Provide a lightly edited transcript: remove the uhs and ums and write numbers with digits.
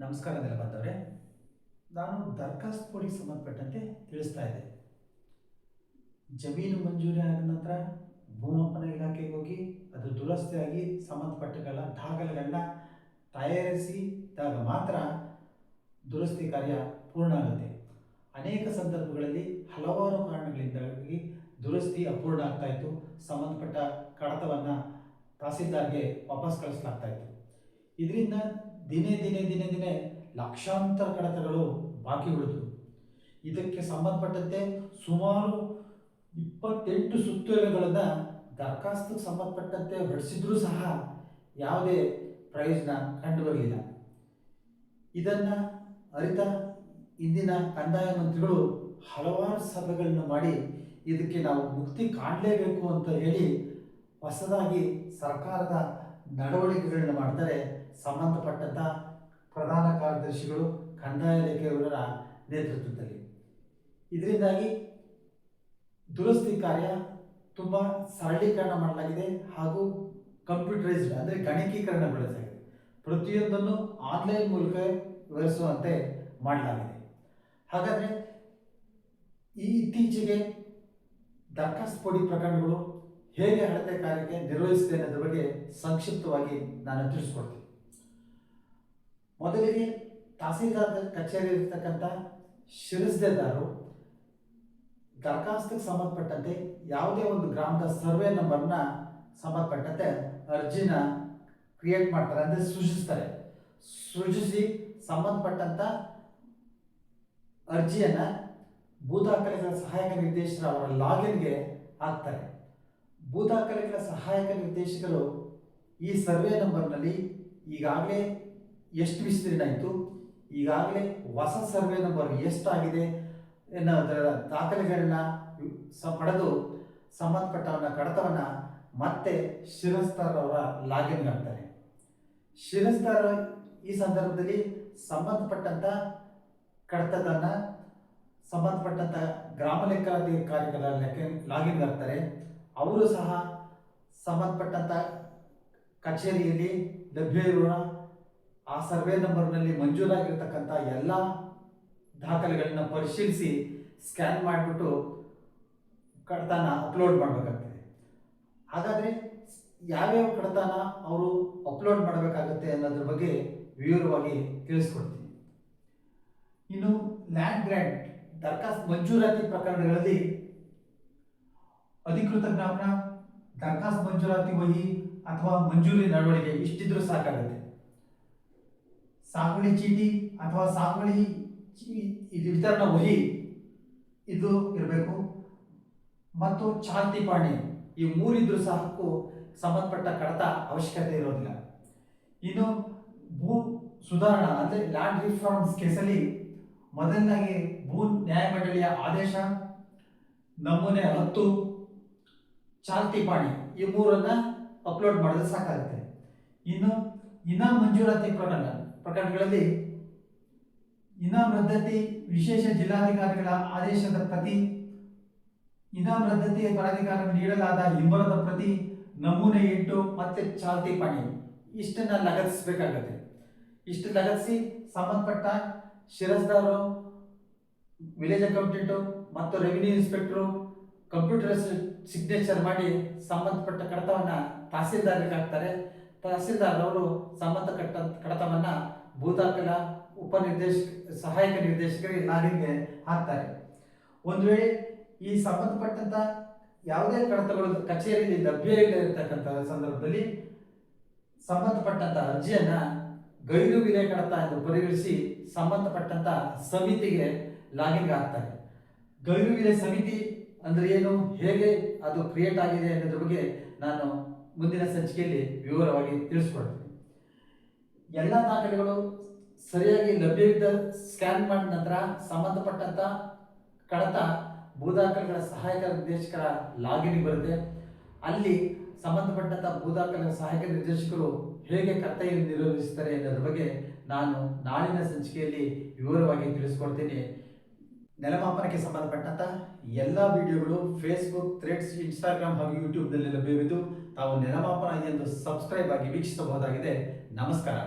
ನಮಸ್ಕಾರದಲ್ಲಿ ಬಂದವರೇ, ನಾನು ದರ್ಖಾಸ್ತು ಕೊಡಿಗೆ ಸಂಬಂಧಪಟ್ಟಂತೆ ತಿಳಿಸ್ತಾ ಇದ್ದೆ. ಜಮೀನು ಮಂಜೂರಿ ಆದ ನಂತರ ಭೂಮಾಪನ ಇಲಾಖೆಗೆ ಹೋಗಿ ಅದು ದುರಸ್ತಿಯಾಗಿ ಸಂಬಂಧಪಟ್ಟಗಳ ದಾಖಲೆಗಳನ್ನ ತಯಾರಿಸಿದಾಗ ಮಾತ್ರ ದುರಸ್ತಿ ಕಾರ್ಯ ಪೂರ್ಣ ಆಗುತ್ತೆ. ಅನೇಕ ಸಂದರ್ಭಗಳಲ್ಲಿ ಹಲವಾರು ಕಾರಣಗಳಿಂದಾಗಿ ದುರಸ್ತಿ ಅಪೂರ್ಣ ಆಗ್ತಾ ಇತ್ತು. ಸಂಬಂಧಪಟ್ಟ ಕಡತವನ್ನು ತಹಸೀಲ್ದಾರ್ಗೆ ವಾಪಸ್ ಕಳಿಸಲಾಗ್ತಾ ಇತ್ತು. ಇದರಿಂದ ದಿನೇ ದಿನೇ ದಿನೇ ದಿನೇ ಲಕ್ಷಾಂತರ ಕಡತಗಳು ಬಾಕಿ ಉಳಿದು ಇದಕ್ಕೆ ಸಂಬಂಧಪಟ್ಟಂತೆ ಸುಮಾರು 28 ಸುತ್ತೋಲೆಗಳನ್ನು ದರಖಾಸ್ತಿಗೆ ಸಂಬಂಧಪಟ್ಟಂತೆ ಹೊರಡಿಸಿದ್ರೂ ಸಹ ಯಾವುದೇ ಪ್ರಯೋಜನ ಕಂಡುಬರಲಿಲ್ಲ. ಇದನ್ನು ಅರಿತ ಇಂದಿನ ಕಂದಾಯ ಮಂತ್ರಿಗಳು ಹಲವಾರು ಸಭೆಗಳನ್ನು ಮಾಡಿ ಇದಕ್ಕೆ ನಾವು ಮುಕ್ತಿ ಕಾಣಲೇಬೇಕು ಅಂತ ಹೇಳಿ ಹೊಸದಾಗಿ ಸರ್ಕಾರದ ನಡವಳಿಕೆಗಳನ್ನು ಮಾಡ್ತಾರೆ. ಸಂಬಂಧಪಟ್ಟಂಥ ಪ್ರಧಾನ ಕಾರ್ಯದರ್ಶಿಗಳು ಕಂದಾಯ ಇಲಾಖೆಯವರ ನೇತೃತ್ವದಲ್ಲಿ ಇದರಿಂದಾಗಿ ದುರಸ್ತಿ ಕಾರ್ಯ ತುಂಬ ಸರಳೀಕರಣ ಮಾಡಲಾಗಿದೆ ಹಾಗೂ ಕಂಪ್ಯೂಟರೈಸ್ಡ್ ಅಂದರೆ ಗಣಕೀಕರಣಗೊಳಿಸಲಾಗಿದೆ. ಪ್ರತಿಯೊಂದನ್ನು ಆನ್ಲೈನ್ ಮೂಲಕ ವಿವರಿಸುವಂತೆ ಮಾಡಲಾಗಿದೆ. ಹಾಗಾದರೆ ಈ ಇತ್ತೀಚೆಗೆ ದರಖಾಸ್ತು ಕೊಡಿ ಪ್ರಕರಣಗಳು ಹೇಗೆ ಅಳತೆ ಕಾರ್ಯಕ್ಕೆ ನಿರ್ವಹಿಸಿದೆ ಅನ್ನೋದ್ರ ಬಗ್ಗೆ ಸಂಕ್ಷಿಪ್ತವಾಗಿ ನಾನು ತಿಳಿಸ್ಕೊಡ್ತೀನಿ. ಮೊದಲಿಗೆ ತಹಸೀಲ್ದಾರ್ ಕಚೇರಿ ಇರತಕ್ಕಂಥ ಶಿರಸ್ತೆದಾರರು ದರಖಾಸ್ತಿಗೆ ಸಂಬಂಧಪಟ್ಟಂತೆ ಯಾವುದೇ ಒಂದು ಗ್ರಾಮದ ಸರ್ವೆ ನಂಬರ್ನ ಸಂಬಂಧಪಟ್ಟಂತೆ ಅರ್ಜಿನ ಕ್ರಿಯೇಟ್ ಮಾಡ್ತಾರೆ, ಅಂದರೆ ಸೃಜಿಸಿ ಸಂಬಂಧಪಟ್ಟಂಥ ಅರ್ಜಿಯನ್ನು ಭೂ ದಾಖಲೆಗಳ ಸಹಾಯಕ ನಿರ್ದೇಶಕರು ಅವರ ಲಾಗಿನ್ಗೆ ಹಾಕ್ತಾರೆ. ಭೂ ದಾಖಲೆಗಳ ಸಹಾಯಕ ನಿರ್ದೇಶಕರು ಈ ಸರ್ವೆ ನಂಬರ್ನಲ್ಲಿ ಈಗಾಗಲೇ ಎಷ್ಟು ವಿಸ್ತೀರ್ಣ ಆಯಿತು, ಈಗಾಗಲೇ ಹೊಸ ಸರ್ವೆ ನಂಬರ್ ಎಷ್ಟಾಗಿದೆ ಎನ್ನುವುದರ ದಾಖಲೆಗಳನ್ನ ಪಡೆದು ಸಂಬಂಧಪಟ್ಟವನ್ನ ಕಡತವನ್ನು ಮತ್ತೆ ಶಿರಸ್ತಾರವರ ಲಾಗಿನ್ಗೆ ಹಾಕ್ತಾರೆ. ಶಿರಸ್ತಾರ ಈ ಸಂದರ್ಭದಲ್ಲಿ ಸಂಬಂಧಪಟ್ಟಂಥ ಕಡತದನ್ನು ಸಂಬಂಧಪಟ್ಟಂಥ ಗ್ರಾಮ ಲೆಕ್ಕಾಧಿಕಾರಿಗಳ ಲಾಗಿನ್ಗೆ ಹಾಕ್ತಾರೆ. ಅವರು ಸಹ ಸಂಬಂಧಪಟ್ಟಂಥ ಕಚೇರಿಯಲ್ಲಿ ಲಭ್ಯ ಇರುವ ಆ ಸರ್ವೆ ನಂಬರ್ನಲ್ಲಿ ಮಂಜೂರಾಗಿರ್ತಕ್ಕಂಥ ಎಲ್ಲ ದಾಖಲೆಗಳನ್ನ ಪರಿಶೀಲಿಸಿ ಸ್ಕ್ಯಾನ್ ಮಾಡಿಬಿಟ್ಟು ಕಡತನ ಅಪ್ಲೋಡ್ ಮಾಡಬೇಕಾಗ್ತದೆ. ಹಾಗಾದರೆ ಯಾವ್ಯಾವ ಕಡತನ ಅವರು ಅಪ್ಲೋಡ್ ಮಾಡಬೇಕಾಗುತ್ತೆ ಅನ್ನೋದ್ರ ಬಗ್ಗೆ ವಿವರವಾಗಿ ತಿಳಿಸ್ಕೊಡ್ತೀನಿ. ಇನ್ನು ಲ್ಯಾಂಡ್ ಗ್ರ್ಯಾಂಟ್ ದರಖಾಸ್ತು ಮಂಜೂರಾತಿ ಪ್ರಕರಣಗಳಲ್ಲಿ ಅಧಿಕೃತ ಜ್ಞಾಪನ, ದರಖಾಸ್ತು ಮಂಜೂರಾತಿ ವಹಿ ಅಥವಾ ಮಂಜೂರಿ ನಡವಳಿಕೆ ಇಷ್ಟಿದ್ರೂ ಸಾಕಾಗುತ್ತೆ. ಸಾಗುವಳಿ ಚೀಟಿ ಅಥವಾ ಸಾಗುವಳಿ ವಿತರಣಾ ವಹಿ ಇದು ಇರಬೇಕು ಮತ್ತು ಚಾಲ್ತಿ ಪಾಣಿ ಈ ಮೂರಿದ್ರೂ ಸಾಕು ಸಂಬಂಧಪಟ್ಟ ಕಡತ ಅವಶ್ಯಕತೆ ಇರೋದಿಲ್ಲ. ಇನ್ನು ಭೂ ಸುಧಾರಣಾ ಅಂದರೆ ಲ್ಯಾಂಡ್ ರಿಫಾರ್ಮ್ಸ್ ಕೇಸಲ್ಲಿ ಮೊದಲನಾಗಿ ಭೂ ನ್ಯಾಯಮಂಡಳಿಯ ಆದೇಶ, ನಮೂನೆ 10, ಚಾಲ್ತಿ ಪಾಣಿ ಈ ಮೂರನ್ನ ಅಪ್ಲೋಡ್ ಮಾಡಿದ್ರೆ ಸಾಕಾಗುತ್ತೆ. ಇನ್ನು ಇನಾಮ್ ಮಂಜೂರಾತಿ ಪ್ರಕರಣಗಳಲ್ಲಿ ಇನಾಮ್ ರದ್ದತಿ ವಿಶೇಷ ಜಿಲ್ಲಾಧಿಕಾರಿಗಳ ಆದೇಶದ ಪ್ರತಿ, ಇನಾಮ್ ರದ್ದತಿ ಪ್ರಾಧಿಕಾರ ನೀಡಲಾದ ಹಿಂಬರದ ಪ್ರತಿ, ನಮೂನೆ 8 ಮತ್ತೆ ಚಾಲ್ತಿ ಪಾಣಿ ಇಷ್ಟನ್ನ ಲಗತ್ತಿಸಬೇಕಾಗತ್ತೆ. ಇಷ್ಟು ಲಗತ್ತಿಸಿ ಸಂಬಂಧಪಟ್ಟ ಶಿರಸ್ದಾರರು, ವಿಲೇಜ್ ಅಕೌಂಟೆಂಟು ಮತ್ತು ರೆವಿನ್ಯೂ ಇನ್ಸ್ಪೆಕ್ಟರು ಕಂಪ್ಯೂಟರ್ ಸಿಗ್ನೇಚರ್ ಮಾಡಿ ಸಂಬಂಧಪಟ್ಟ ಕಡತವನ್ನು ತಹಸೀಲ್ದಾರ್ಗೆ ಹಾಕ್ತಾರೆ. ತಹಸೀಲ್ದಾರ್ ಅವರು ಸಂಬಂಧಪಟ್ಟ ಕಡತವನ್ನು ಭೂದಾಖಲ ಸಹಾಯಕ ನಿರ್ದೇಶಕರಿಗೆ ಲಾಗಿನ್ಗೆ ಹಾಕ್ತಾರೆ. ಒಂದು ವೇಳೆ ಈ ಸಂಬಂಧಪಟ್ಟಂತ ಯಾವುದೇ ಕಡತಗಳು ಕಚೇರಿಯಲ್ಲಿ ಲಭ್ಯ ಇರತಕ್ಕಂಥ ಸಂದರ್ಭದಲ್ಲಿ ಸಂಬಂಧಪಟ್ಟಂತ ಅರ್ಜಿಯನ್ನ ಗೈರು ವಿಲೆ ಕಡತ ಎಂದು ಪರಿಗಣಿಸಿ ಸಂಬಂಧಪಟ್ಟಂತ ಸಮಿತಿಗೆ ಲಾಗಿನ್ಗೆ ಹಾಕ್ತಾರೆ. ಗೈರು ವಿಲೆ ಸಮಿತಿ ಅಂದ್ರೆ ಏನು, ಹೇಗೆ ಅದು ಕ್ರಿಯೇಟ್ ಆಗಿದೆ ಅನ್ನೋದ್ರ ಬಗ್ಗೆ ನಾನು ಮುಂದಿನ ಸಂಚಿಕೆಯಲ್ಲಿ ವಿವರವಾಗಿ ತಿಳಿಸ್ಕೊಡ್ತೀನಿ. ಎಲ್ಲ ದಾಖಲೆಗಳು ಸರಿಯಾಗಿ ಲಭ್ಯವಿದ್ದ ಸ್ಕ್ಯಾನ್ ಮಾಡಿದ ನಂತರ ಸಂಬಂಧಪಟ್ಟಂತ ಕಡತ ಭೂದಾಖಲೆಗಳ ಸಹಾಯಕ ನಿರ್ದೇಶಕರ ಲಾಗಿನ್ಗೆ ಬರುತ್ತೆ. ಅಲ್ಲಿ ಸಂಬಂಧಪಟ್ಟಂತ ಭೂದಾಖಲೆಗಳ ಸಹಾಯಕ ನಿರ್ದೇಶಕರು ಹೇಗೆ ಕರ್ತವ್ಯ ನಿರ್ವಹಿಸ್ತಾರೆ ಅನ್ನೋದ್ರ ಬಗ್ಗೆ ನಾನು ನಾಳಿನ ಸಂಚಿಕೆಯಲ್ಲಿ ವಿವರವಾಗಿ ತಿಳಿಸ್ಕೊಡ್ತೀನಿ. ನೆಲಮಾಪನಕ್ಕೆ ಸಂಬಂಧಪಟ್ಟಂತ ಎಲ್ಲ ವಿಡಿಯೋಗಳು ಫೇಸ್ಬುಕ್, ಥ್ರೆಡ್ಸ್, ಇನ್ಸ್ಟಾಗ್ರಾಮ್ ಹಾಗೂ ಯೂಟ್ಯೂಬ್ನಲ್ಲಿ ಲಭ್ಯವಿದ್ದು ತಾವು ನೆಲಮಾಪನ ಎಂದು ಸಬ್ಸ್ಕ್ರೈಬ್ ಆಗಿ ವೀಕ್ಷಿಸಬಹುದಾಗಿದೆ. ನಮಸ್ಕಾರ.